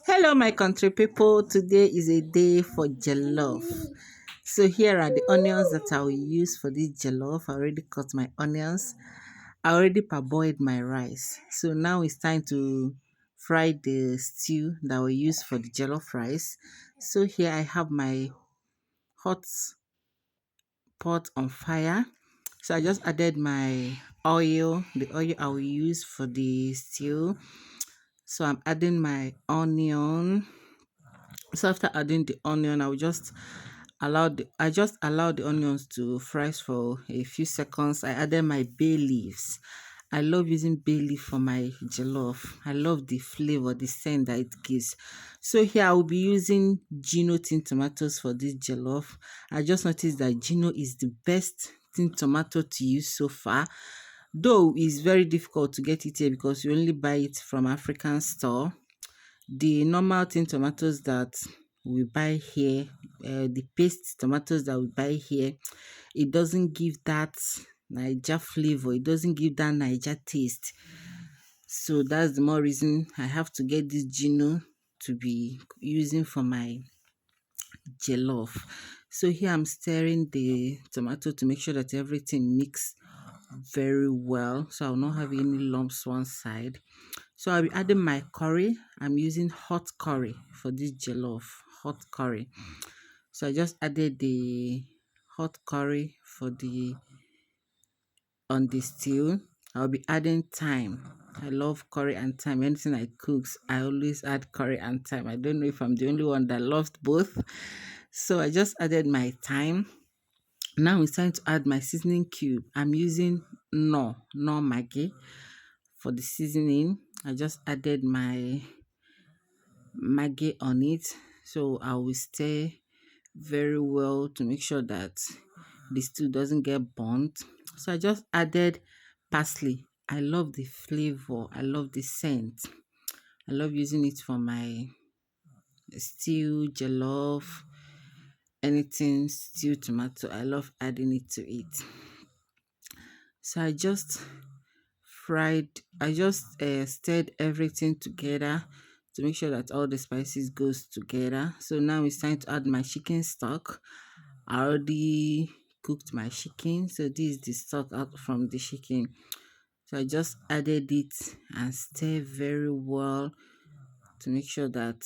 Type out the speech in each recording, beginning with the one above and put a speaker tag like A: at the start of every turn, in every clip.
A: Hello, my country people. Today is a day for jollof. So here are the onions that I will use for this jollof. I already cut my onions. I already parboiled my rice. So now it's time to fry the stew that I will use for the jollof rice. So here I have my hot pot on fire. So I just added my oil, the oil I will use for the stew. So I'm adding my onion. So after adding the onion, I just allow the onions to fry for a few seconds. I added my bay leaves. I love using bay leaf for my jollof. I love the flavor, the scent that it gives. So here I will be using Gino tin tomatoes for this jollof. I just noticed that Gino is the best tin tomato to use so far. Though it's very difficult to get it here because you only buy it from African store. The normal tin tomatoes that we buy here, the paste tomatoes that we buy here, it doesn't give that Niger flavor. It doesn't give that Niger taste. So that's the more reason I have to get this Gino to be using for my jollof. So here I'm stirring the tomato to make sure that everything mix very well. So I'll not have any lumps one side. So I'll be adding my curry. I'm using hot curry for this jollof, hot curry. So I just added the hot curry for the on the stew. I'll be adding thyme. I love curry and thyme. Anything I cook, I always add curry and thyme. I don't know if I'm the only one that loves both. So I just added my thyme. Now it's time to add my seasoning cube. I'm using no Maggi for the seasoning. I just added my Maggi on it. So I will stir very well to make sure that the stew doesn't get burnt. So I just added parsley. I love the flavor. I love the scent. I love using it for my stew, jollof, anything stew tomato. I love adding it to it. So I just stirred everything together to make sure that all the spices goes together. So now it's time to add my chicken stock. I already cooked my chicken, so this is the stock out from the chicken. So I just added it and stir very well to make sure that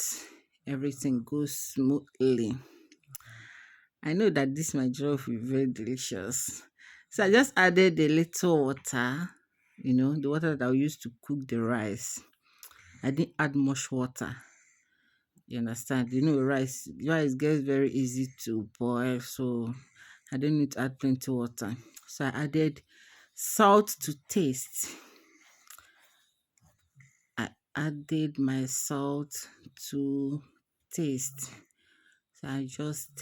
A: everything goes smoothly. I know that this my jollof will be very delicious. So I just added a little water, the water that I will use to cook the rice. I didn't add much water. You understand? Rice gets very easy to boil, so I don't need to add plenty water. So I added salt to taste. I added my salt to taste. So I just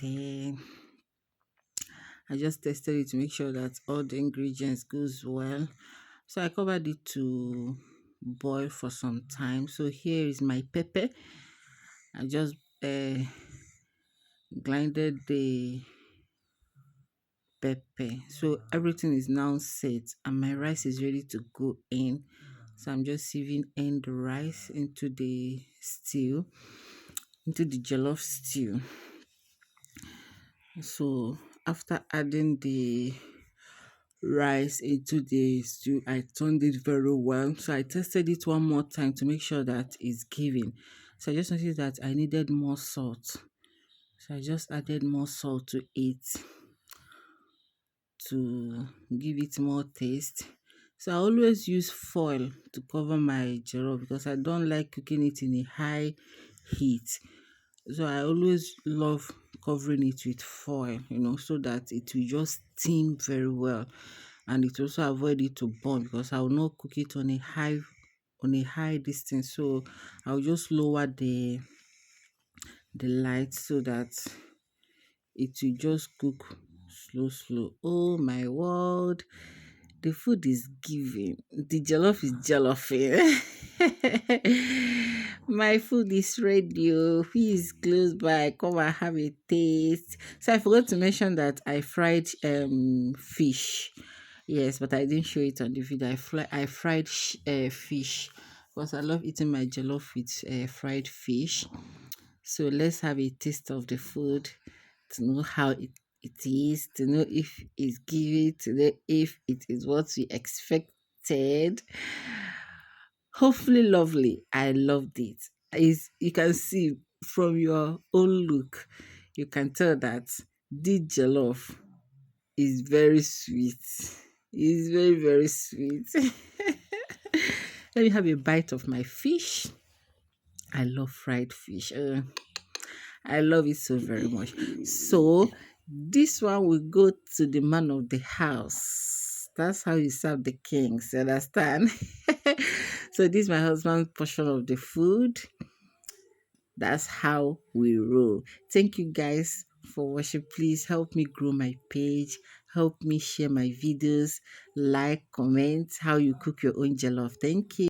A: tested it to make sure that all the ingredients goes well. So I covered it to boil for some time. So here is my pepper. I just grinded the pepper. So everything is now set and my rice is ready to go in. So I'm just sieving in the rice into the stew, into the jollof stew. So after adding the rice into the stew, I turned it very well. So I tested it one more time to make sure that it's giving. So I just noticed that I needed more salt. So I just added more salt to it to give it more taste. So I always use foil to cover my jollof because I don't like cooking it in a high heat. So I always love covering it with foil, so that it will just steam very well, and it also avoid it to burn because I will not cook it on a high distance. So I'll just lower the light so that it will just cook slow. Oh my word, the food is giving. The jollof is jollofing. My food is ready. Oh. Please close by. Come and have a taste. So I forgot to mention that I fried fish. Yes, but I didn't show it on the video. I fried fish. because I love eating my jollof with fried fish. So let's have a taste of the food to know how it is, to know if it's giving, to know if it is what we expected. Hopefully lovely. I loved it. Is you can see from your own look, you can tell that the jollof is very sweet. It's very, very sweet. Let me have a bite of my fish. I love fried fish. I love it so very much. So this one will go to the man of the house. That's how you serve the kings. You understand? So this is my husband's portion of the food. That's how we roll. Thank you guys for watching. Please help me grow my page. Help me share my videos. Like, comment how you cook your own jollof. Thank you.